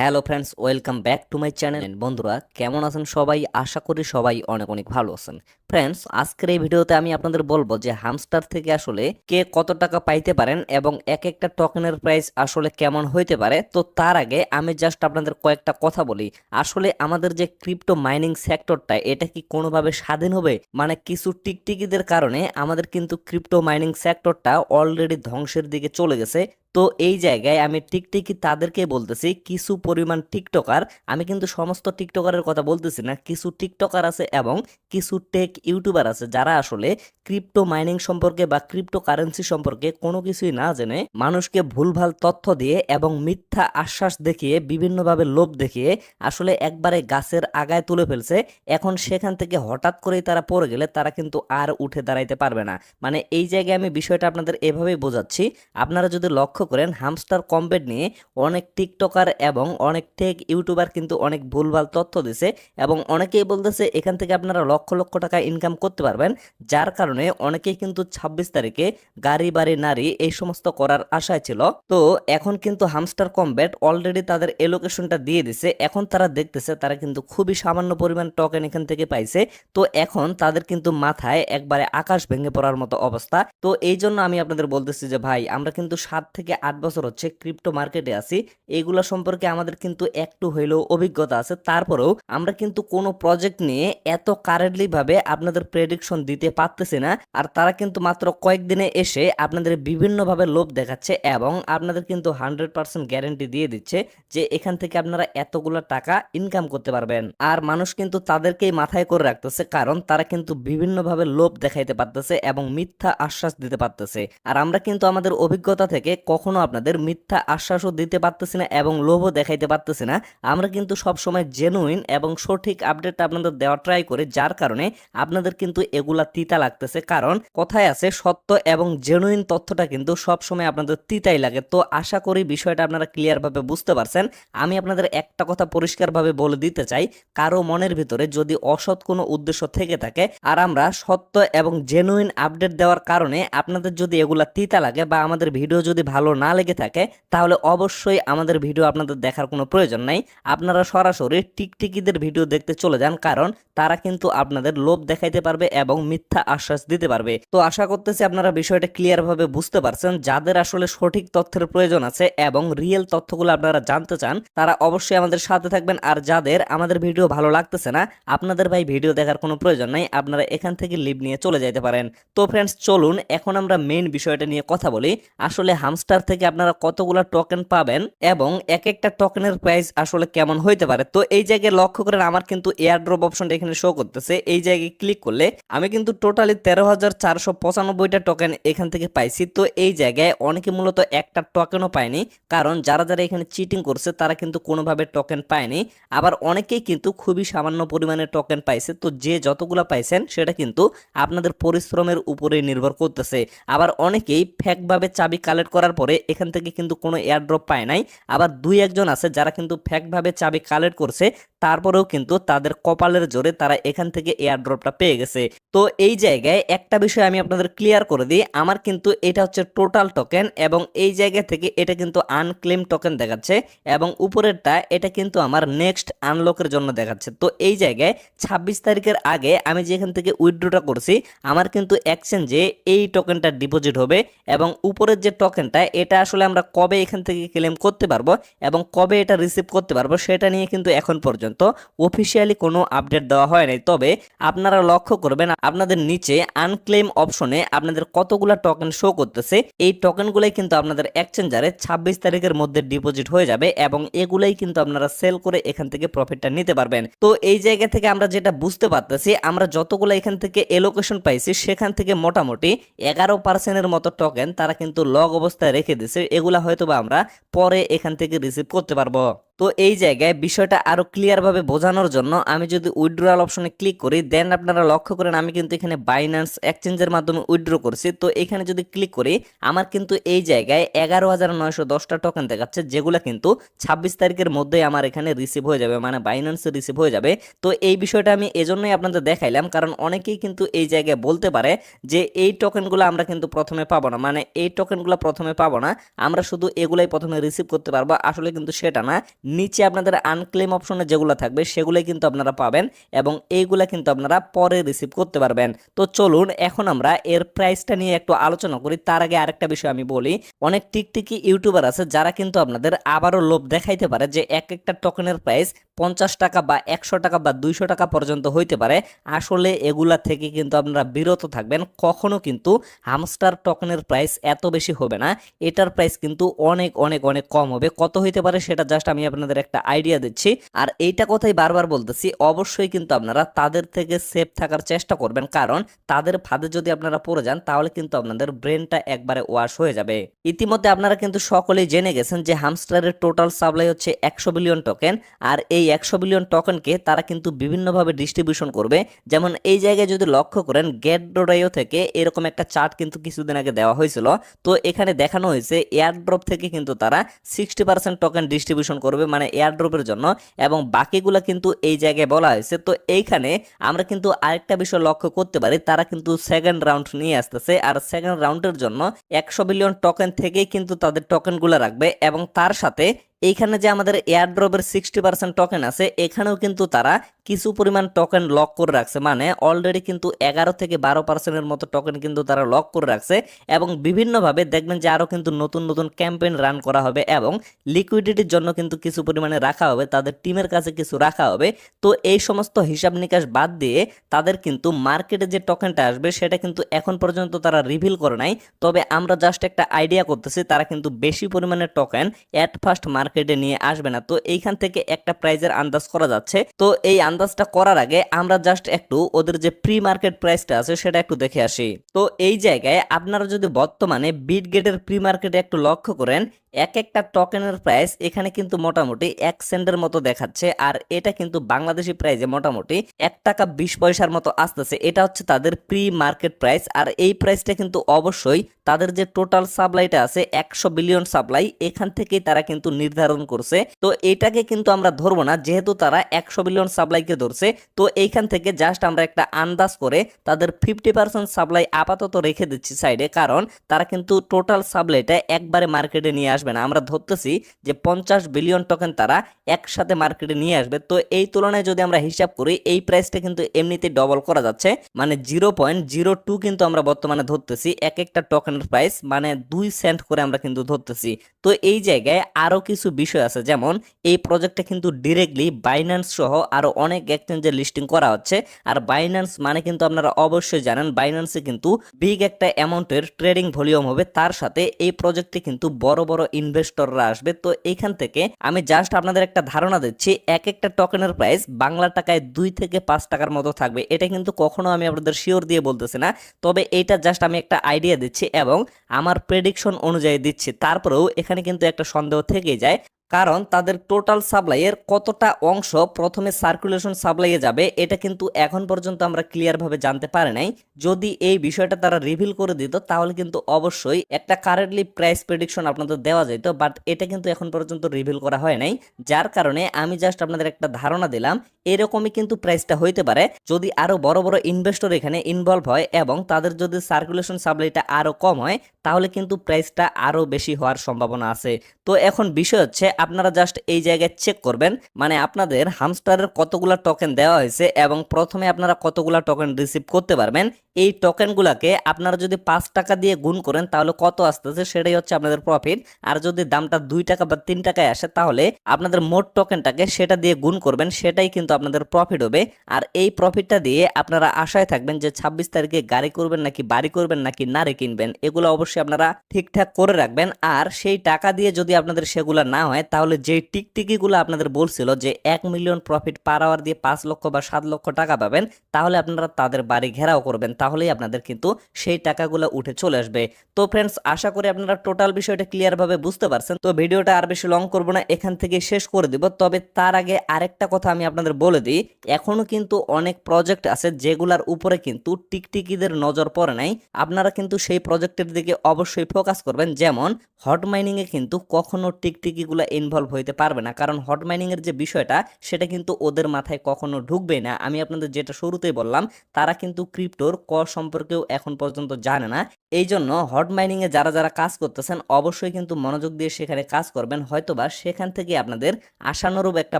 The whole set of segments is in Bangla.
Hello friends, welcome back to my channel. বন্ধুরা কেমন আছেন সবাই? আশা করি সবাই অনেক অনেক ভালো আছেন। ফ্রেন্ডস, আজকের এই ভিডিওতে আমি আপনাদের বলবো যে হামস্টার থেকে আসলে কে কত টাকা পাইতে পারেন এবং এক একটা টোকেনের প্রাইস আসলে কেমন হইতে পারে। তো তার আগে আমি জাস্ট আপনাদের কয়েকটা কথা বলি। আসলে আমাদের যে ক্রিপ্টো মাইনিং সেক্টরটা, এটা কি কোনোভাবে স্বাধীন হবে? মানে কিছু টিকটিকিদের কারণে আমাদের কিন্তু ক্রিপ্টো মাইনিং সেক্টরটা অলরেডি ধ্বংসের দিকে চলে গেছে। তো এই জায়গায় আমি টিকটিকি তাদেরকে বলতেছি, কিছু পরিমাণ টিকটকার, আমি কিন্তু সমস্ত টিকটকারের কথা বলতেছি না, কিছু টিকটকার আছে এবং কিছু টেক ইউটিউবার আছে যারা আসলে ক্রিপ্টো মাইনিং সম্পর্কে বা ক্রিপ্টো কারেন্সি সম্পর্কে কোনো কিছুই না জেনে মানুষকে ভুলভাল তথ্য দিয়ে এবং মিথ্যা আশ্বাস দেখিয়ে বিভিন্নভাবে লোভ দেখিয়ে আসলে একবারে গাছের আগায় তুলে ফেলছে। এখন সেখান থেকে হঠাৎ করেই তারা পড়ে গেলে তারা কিন্তু আর উঠে দাঁড়াইতে পারবে না। মানে এই জায়গায় আমি বিষয়টা আপনাদের এভাবেই বোঝাচ্ছি। আপনারা যদি লক্ষ্য করেন, হামস্টার কম্বেট নিয়ে অনেক টিকটকার এবং অনেক টেক ইউটিউবার কিন্তু অনেক ভুলভাল তথ্য দিছে এবং অনেকেই বলতেছে এখান থেকে আপনারা লক্ষ লক্ষ টাকা ইনকাম করতে পারবেন, যার কারণে অনেকেই কিন্তু 26 তারিখে গাড়ি বাড়ি নারী এই সমস্ত করার আশায় ছিল। তো এখন কিন্তু হামস্টার কম্বেট অলরেডি তাদের এলোকেশনটা দিয়ে দিছে। এখন তারা দেখতেছে তারা কিন্তু খুবই সামান্য পরিমাণ টোকেন এখান থেকে পাইছে। তো এখন তাদের কিন্তু মাথায় একবারে আকাশ ভেঙে পড়ার মতো অবস্থা। তো এই জন্য আমি আপনাদের বলতেছি যে ভাই, আমরা কিন্তু 7 থেকে 8 বছর হচ্ছে ক্রিপ্টো মার্কেটে আছি, এইগুলা সম্পর্কে আমাদের কিন্তু একটু হইলেও অভিজ্ঞতা আছে। তারপরেও আমরা কিন্তু কোনো প্রজেক্ট নিয়ে এত কারেন্টলি ভাবে আপনাদের প্রেডিকশন দিতে পারতেছি না। আর তারা কিন্তু মাত্র কয়েকদিনে এসে আপনাদের বিভিন্নভাবে লোভ দেখাচ্ছে এবং আপনাদের কিন্তু 100% গ্যারেন্টি দিয়ে দিচ্ছে যে এখান থেকে আপনারা এতগুলো টাকা ইনকাম করতে পারবেন। আর মানুষ কিন্তু তাদেরকেই মাথায় করে রাখতেছে, কারণ তারা কিন্তু বিভিন্নভাবে লোভ দেখাইতে পারতেছে এবং মিথ্যা আশ্বাস দিতে পারতেছে। আর আমরা কিন্তু আমাদের অভিজ্ঞতা থেকে কখনো আপনাদের মিথ্যা আশ্বাসও দিতে পারতেছি না এবং লোভও দেখাইতে পারতেছি না। আমরা কিন্তু সবসময় জেনুইন এবং সঠিক আপডেটটা আপনাদের দেওয়া ট্রাই করি, যার কারণে আপনাদের কিন্তু এগুলা তিতা লাগতেছে। কারণ কথায় আছে, সত্য এবং জেনুইন তথ্যটা কিন্তু সবসময় আপনাদের তিতাই লাগে। তো আশা করি বিষয়টা আপনারা ক্লিয়ার ভাবে বুঝতে পারছেন। আমি আপনাদের একটা কথা পরিষ্কারভাবে বলে দিতে চাই, কারো মনের ভিতরে যদি অসৎ কোনো উদ্দেশ্য থেকে থাকে আর আমরা সত্য এবং জেনুইন আপডেট দেওয়ার কারণে আপনাদের যদি এগুলা তিতা লাগে বা আমাদের ভিডিও যদি ভালো না লেগে থাকে, তাহলে অবশ্যই আমাদের ভিডিও আপনাদের দেখার কোনো প্রয়োজন নাই। আপনারা সরাসরি টিকটিকিদের ভিডিও দেখতে চলে যান, কারণ তারা কিন্তু আপনাদের লোভ দেখাইতে পারবে এবং মিথ্যা আশ্বাস দিতে পারবে। তো আশা করতেছি আপনারা বিষয়টা ক্লিয়ার ভাবে বুঝতে পারছেন। যাদের আসলে সঠিক তথ্যের প্রয়োজন আছে এবং রিয়েল তথ্যগুলো আপনারা জানতে চান, তারা অবশ্যই আমাদের সাথে থাকবেন। আর যাদের আমাদের ভিডিও ভালো লাগতেছে না, আপনাদের ভাই ভিডিও দেখার কোনো প্রয়োজন নাই, আপনারা এখান থেকে লিভ নিয়ে চলে যাইতে পারেন। তো ফ্রেন্ডস, চলুন এখন আমরা মেইন বিষয়টা নিয়ে কথা বলি। আসলে হামস্টার থেকে আপনারা কতগুলা টোকেন পাবেন এবং এক একটা টোকেনের প্রাইস আসলে কেমন হইতে পারে। তো এই জায়গায় লক্ষ্য করেন, আমার কিন্তু এয়ার ড্রপ অপশনটা এখানে শো করতেছে। এই জায়গায় ক্লিক করলে আমি কিন্তু টোটালি 13,495টা টোকেন এখান থেকে পাইছি। তো এই জায়গায় অনেকে মূলত একটা টোকেনও পায়নি, কারণ যারা যারা এখানে চিটিং করছে তারা কিন্তু কোনোভাবে টোকেন পায়নি। আবার অনেকেই কিন্তু খুবই সামান্য পরিমাণে টোকেন পাইছে। তো যে যতগুলা পাইছেন সেটা কিন্তু আপনাদের পরিশ্রমের উপরে নির্ভর করতেছে। আবার অনেকেই ফেকভাবে চাবি কালেক্ট করার পরে এখান থেকে কিন্তু কোনো এয়ারড্রপ পায় নাই। আবার দুই একজন আছে যারা কিন্তু ফেকভাবে চাবি কালেক্ট করছে, তারপরেও কিন্তু তাদের কপালের জোরে তারা এখান থেকে এয়ারড্রপটা পেয়ে গেছে। তো এই জায়গায় একটা বিষয় আমি আপনাদের ক্লিয়ার করে দিই, আমার কিন্তু এটা হচ্ছে টোটাল টোকেন এবং এই জায়গা থেকে এটা কিন্তু আনক্লেম টোকেন দেখাচ্ছে এবং উপরেরটা এটা কিন্তু আমার নেক্সট আনলকের জন্য দেখাচ্ছে। তো এই জায়গায় 26 তারিখের আগে আমি যেখান থেকে উইথড্রটা করছি, আমার কিন্তু এক্সচেঞ্জে এই টোকেনটা ডিপোজিট হবে এবং উপরের যে টোকেনটা এটা আসলে আমরা কবে এখান থেকে ক্লেম করতে পারবো এবং কবে এটা রিসিভ করতে পারবো সেটা নিয়ে কিন্তু এখন পর্যন্ত অফিসিয়ালি কোনো আপডেট দেওয়া হয় নাই। তবে আপনারা লক্ষ্য করবেন, আপনাদের নিচে আনক্লেম অপশনে আপনাদের কতগুলা টোকেন শো করতেছে। এই টোকেনগুলাই কিন্তু আপনাদের এক্সচেঞ্জারে 26 তারিখের মধ্যে ডিপোজিট হয়ে যাবে এবং এগুলাই কিন্তু আপনারা সেল করে এখান থেকে প্রফিটটা নিতে পারবেন। তো এই জায়গা থেকে আমরা যেটা বুঝতে পারতেছি, আমরা যতগুলো এখান থেকে এলোকেশন পাইছি সেখান থেকে মোটামুটি 11% মতো টোকেন তারা কিন্তু লগ অবস্থায় রেখে দিছে। এগুলা হয়তোবা আমরা পরে এখান থেকে রিসিভ করতে পারবো। তো এই জায়গায় বিষয়টা আরো ক্লিয়ার ভাবে বোঝানোর জন্য আমি যদি উইথড্রয়াল অপশনে ক্লিক করি, দেন আপনারা লক্ষ্য করেন আমি কিন্তু এখানে বাইন্যান্স এক্সচেঞ্জের মাধ্যমে উইথড্র করছি। তো এখানে যদি ক্লিক করি, আমার কিন্তু এই জায়গায় 11,910টা টোকেন দেখাচ্ছে, যেগুলো কিন্তু 26 তারিখের মধ্যে আমার এখানে রিসিভ হয়ে যাবে, মানে বাইন্যান্সে রিসিভ হয়ে যাবে। তো এই বিষয়টা আমি এজন্যই আপনাদের দেখাইলাম, কারণ অনেকেই কিন্তু এই জায়গায় বলতে পারে যে এই টোকেনগুলো আমরা কিন্তু প্রথমে পাবো না, মানে এই টোকেনগুলো প্রথমে পাবো না, আমরা শুধু এগুলাই প্রথমে রিসিভ করতে পারবো। আসলে কিন্তু সেটা না, নিচে আপনাদের আনক্লেম অপশনে যেগুলো থাকবে সেগুলোই কিন্তু আপনারা পাবেন এবং এইগুলা কিন্তু আপনারা পরে রিসিভ করতে পারবেন। তো চলুন এখন আমরা এর প্রাইসটা নিয়ে একটু আলোচনা করি। তার আগে আরেকটা বিষয় আমি বলি, অনেক টিকটিকি ইউটিউবার আছে যারা কিন্তু আপনাদের আবারও লোভ দেখাইতে পারে যে এক একটা টোকেনের প্রাইস 50 টাকা বা 100 টাকা বা 200 টাকা পর্যন্ত হইতে পারে। আসলে এগুলা থেকে কিন্তু আপনারা বিরত থাকবেন। কখনো কিন্তু হামস্টার টোকেনের প্রাইস এত বেশি হবে না, এটার প্রাইস কিন্তু অনেক অনেক অনেক কম হবে। কত হইতে পারে সেটা জাস্ট আমি আপনাদের একটা আইডিয়া দিচ্ছি। আর এইটা কথাই বারবার বলতেছি, অবশ্যই কিন্তু আপনারা তাদের থেকে সেফ থাকার চেষ্টা করবেন, কারণ তাদের ফাঁদে যদি আপনারা পড়ে যান তাহলে কিন্তু আপনাদের ব্রেনটা একবারে ওয়াশ হয়ে যাবে। ইতিমধ্যে আপনারা কিন্তু সকলেই জেনে গেছেন যে হামস্টারের টোটাল সাপ্লাই হচ্ছে 100 বিলিয়ন টোকেন। আর এই 100 বিলিয়ন টোকেনকে তারা কিন্তু বিভিন্নভাবে ডিস্ট্রিবিউশন করবে। যেমন এই জায়গায় যদি লক্ষ্য করেন, গেট ডোডাইও থেকে এরকম একটা চার্ট কিন্তু কিছুদিন আগে দেওয়া হয়েছিল। তো এখানে দেখানো হয়েছে এয়ারড্রপ থেকে কিন্তু তারা 60% টোকেন ডিস্ট্রিবিউশন করবে, মানে এয়ারড্রপের জন্য, এবং বাকিগুলা কিন্তু এই জায়গায় বলা হয়েছে। তো এইখানে আমরা কিন্তু আরেকটা বিষয় লক্ষ্য করতে পারি, তারা কিন্তু সেকেন্ড রাউন্ড নিয়ে আসতেছে। আর সেকেন্ড রাউন্ডের জন্য 100 বিলিয়ন টোকেন থেকেই কিন্তু তাদের টোকেনগুলো রাখবে এবং তার সাথে এইখানে যে আমাদের এয়ারড্রপের 60% টোকেন আছে, এখানেও কিন্তু তারা কিছু পরিমাণ টোকেন লক করে রাখছে। মানে অলরেডি কিন্তু 11 থেকে 12%-এর মতো টোকেন কিন্তু তারা লক করে রাখছে এবং বিভিন্নভাবে দেখবেন যে আরও কিন্তু নতুন নতুন ক্যাম্পেইন রান করা হবে এবং লিকুইডিটির জন্য কিন্তু কিছু পরিমাণে রাখা হবে, তাদের টিমের কাছে কিছু রাখা হবে। তো এই সমস্ত হিসাব নিকাশ বাদ দিয়ে তাদের কিন্তু মার্কেটে যে টোকেনটা আসবে সেটা কিন্তু এখন পর্যন্ত তারা রিভিল করে নাই। তবে আমরা জাস্ট একটা আইডিয়া করতেছি, তারা কিন্তু বেশি পরিমাণে টোকেন এট ফার্স্ট মার্কেটে নিয়ে আসবে না। তো এইখান থেকে একটা প্রাইজের আন্দাজ করা যাচ্ছে। তো এই আন্দাজটা করার আগে আমরা জাস্ট একটু ওদের যে প্রি মার্কেট প্রাইসটা আছে সেটা একটু দেখে আসি। তো এই জায়গায় আপনারা যদি বর্তমানে বিটগেটের প্রি মার্কেটে একটু লক্ষ্য করেন, এক একটা টোকেনের প্রাইস এখানে কিন্তু মোটামুটি 1 সেন্টের মতো দেখাচ্ছে। আর এটা কিন্তু বাংলাদেশি প্রাইসে মোটামুটি 1 টাকা 20 পয়সার মতো আসতেছে। এটা হচ্ছে তাদের প্রি মার্কেট প্রাইস। আর এই প্রাইসটা কিন্তু অবশ্যই তাদের যে টোটাল সাপ্লাইটা আছে 100 বিলিয়ন সাপ্লাই, এখান থেকেই তারা কিন্তু নির্ধারণ করছে। তো এটাকে কিন্তু আমরা ধরবো না, যেহেতু তারা 100 বিলিয়ন সাপ্লাইকে ধরছে। তো এইখান থেকে জাস্ট আমরা একটা আন্দাজ করে তাদের 50% সাপ্লাই আপাতত রেখে দিচ্ছি সাইডে, কারণ তারা কিন্তু টোটাল সাপ্লাইটা একবারে মার্কেটে নিয়ে আসবে না। আমরা ধরতেছি যে 50 বিলিয়ন টোকেন তারা একসাথে মার্কেটে নিয়ে আসবে। তো এই তুলনায় যদি আমরা হিসাব করি, এই প্রাইসটা কিন্তু এমনিতে ডবল করা যাচ্ছে, মানে 0.02 কিন্তু আমরা বর্তমানে ধরতেছি এক একটা টোকেনের প্রাইস, মানে 2 সেন্ট করে আমরা কিন্তু ধরতেছি। তো এই জায়গায় আরো কিছু বিষয় আছে, যেমন এই প্রজেক্টটা কিন্তু ডিরেক্টলি বাইন্যান্স সহ আরো অনেক এক্সচেঞ্জে লিস্টিং করা হচ্ছে। আর বাইন্যান্স মানে কিন্তু আপনারা অবশ্যই জানেন, বাইন্যান্সে কিন্তু বিগ একটা অ্যামাউন্টের ট্রেডিং ভলিউম হবে, তার সাথে এই প্রজেক্টে কিন্তু বড় বড় ইনভেস্টররা আসবে। তো এখান থেকে আমি জাস্ট আপনাদের একটা ধারণা দিচ্ছি, এক একটা টোকেনের প্রাইস বাংলা টাকায় 2 থেকে 5 টাকার মতো থাকবে। এটা কিন্তু কখনো আমি আপনাদের শিওর দিয়ে বলতেছি না, তবে এইটা জাস্ট আমি একটা আইডিয়া দিচ্ছি এবং আমার প্রেডিকশন অনুযায়ী দিচ্ছি। তারপরেও এখানে কিন্তু একটা সন্দেহ থেকেই যায়, কারণ তাদের টোটাল সাপ্লাইয়ের কতটা অংশ প্রথমে সার্কুলেশন সাপ্লাইয়ে যাবে এটা কিন্তু এখন পর্যন্ত আমরা ক্লিয়ারভাবে জানতে পারি নাই। যদি এই বিষয়টা তারা রিভিল করে দিত তাহলে কিন্তু অবশ্যই একটা কারেন্টলি প্রাইস প্রেডিকশন আপনাদের দেওয়া যেত, বাট এটা কিন্তু এখন পর্যন্ত রিভিল করা হয় নাই। যার কারণে আমি জাস্ট আপনাদের একটা ধারণা দিলাম, এরকমই কিন্তু প্রাইসটা হইতে পারে যদি আরো বড় বড় ইনভেস্টর এখানে ইনভলভ হয় এবং তাদের যদি সার্কুলেশন সাপ্লাইটা আরো কম হয় তাহলে কিন্তু প্রাইসটা আরো বেশি হওয়ার সম্ভাবনা আছে। তো এখন বিষয় হচ্ছে আপনারা জাস্ট এই জায়গায় চেক করবেন, মানে আপনাদের হামস্টারের কতগুলা টোকেন দেওয়া হয়েছে এবং প্রথমে আপনারা কতগুলা টোকেন রিসিভ করতে পারবেন। এই টোকেনগুলোকে আপনারা যদি 5 টাকা দিয়ে গুণ করেন তাহলে কত আসতেছে সেটাই হচ্ছে আপনাদের প্রফিট। আর যদি দামটা 2 টাকা বা 3 টাকায় আসে তাহলে আপনাদের মোট টোকেনটাকে সেটা দিয়ে গুণ করবেন, সেটাই কিন্তু আপনাদের প্রফিট হবে। আর এই প্রফিটটা দিয়ে আপনারা আশায় থাকবেন যে 26 তারিখে গাড়ি করবেন নাকি বাড়ি করবেন নাকি নারী কিনবেন, এগুলো অবশ্যই আপনারা ঠিকঠাক করে রাখবেন। আর সেই টাকা দিয়ে যদি আপনাদের সেগুলো না হয় তাহলে যে টিকটিকিগুলো আপনাদের বলছিল যে 1 মিলিয়ন প্রফিট পার আওয়ার দিয়ে 5 লক্ষ বা 7 লক্ষ টাকা পাবেন, তাহলে আপনারা তাদের বাড়ি ঘেরাও করবেন, তাহলেই আপনাদের কিন্তু সেই টাকাগুলো উঠে চলে আসবে। তো ফ্রেন্ডস, আশা করি আপনারা টোটাল বিষয়টা ক্লিয়ার ভাবে বুঝতে পারছেন। তো ভিডিওটা আর বেশি লং করব না, এখান থেকে শেষ করে দিব। তবে তার আগে আরেকটা কথা আমি আপনাদের বলে দিই, এখনো কিন্তু অনেক প্রজেক্ট আছে যেগুলার উপরে কিন্তু টিকটিকিদের নজর পড়ে নাই। আপনারা কিন্তু সেই প্রজেক্টের দিকে অবশ্যই ফোকাস করবেন। যেমন হট মাইনিং এ কিন্তু কখনো টিকটিকিগুলো ইনভলভ হইতে পারবে না, কারণ হট মাইনিং এর যে বিষয়টা সেটা কিন্তু ওদের মাথায় কখনো ঢুকবে না। আমি আপনাদের যেটা শুরুতেই বললাম, তারা কিন্তু ক্রিপ্টোর ক সম্পর্কেও এখন পর্যন্ত জানে না। এই জন্য হট মাইনিং এ যারা যারা কাজ করতেছেন অবশ্যই কিন্তু মনোযোগ দিয়ে সেখানে কাজ করবেন, হয়তোবা সেখান থেকে আপনাদের আশানুরূপ একটা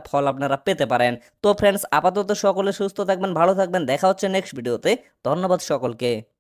ফল আপনারা পেতে পারেন। তো ফ্রেন্ডস, আপাতত সকলে সুস্থ থাকবেন, ভালো থাকবেন, দেখা হচ্ছে নেক্সট ভিডিওতে। ধন্যবাদ সকলকে।